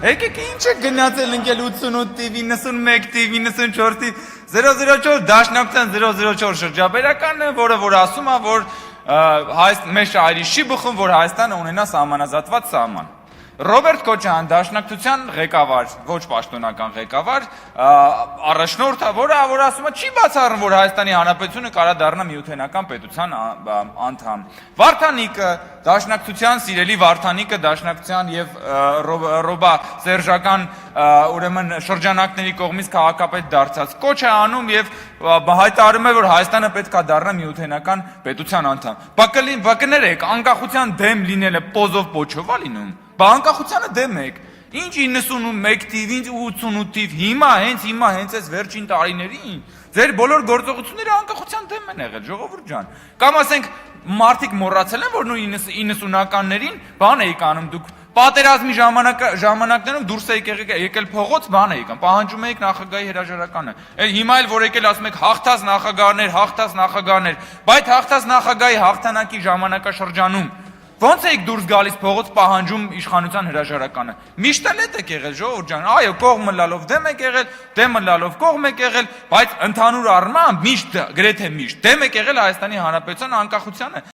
Եկեք ինչ է գնացել ընկել 88 տիվ, 91 տիվ, 94 տիվ, 004 դաշնակցության 004 շրջաբերականն է, որ ասում է, որ մեր շահերի չի բխում, որ Հայաստանը ունենա սահմանազատված սահման։ Ռոբերտ Քոչարյան դաշնակցության ղեկավար, ոչ պաշտոնական ղեկավար, առաջնորդը, որ ասում է չի բացառում, որ Հայաստանի Հանրապետությունը կարա դառնա միութենական պետության անդամ։ Վարդանիկը, դաշնակցության սիրելի Վարդանիկը, դաշնակցության եւ Ռոբա Սերժական ուրեմն շրջանակների կողմից քաղաքապետ դարձած կոչ է անում եւ հայտարարում է, որ Հայաստանը պետք է դառնա միութենական պետության անդամ։ Բակներեք, անկախության դեմ լինելը պոզով պոչով է լինում։ Բա անկախությանը դեմ եք։ Ինչ 91 տիվ, ինչ 88 տիվ, հիմա հենց այս վերջին տարիներին ձեր բոլոր գործողությունները անկախության դեմ են եղել, ժողովուրդ ջան։ Կամ ասենք մարդիկ մոռացել են, որ նույն 90-ականներին բան էիք անում դուք պատերազմի ժամանակներում դուրս եք եկել փողոց, բան էիք, պահանջում էիք նախագահի հրաժարականը։ Հիմա էլ որ եկել ասում եք հաղթած նախագահներ, բայց հաղթած նախագահի հաղթանակի ժամանակաշրջանում ո՞նց եք դուրս գալիս փողոց պահանջում իշխանության հրաժարականը։ Միշտ էլ եք եղել, ժողովուրդ ջան, այո, կողմը լալով դեմ եք եղել, դեմը լալով կողմ եք եղել, բայց ընդհանուր առմամբ միշտ, գրեթե միշտ դեմ եք եղել Հայաստանի Հանրապետության անկախությանը։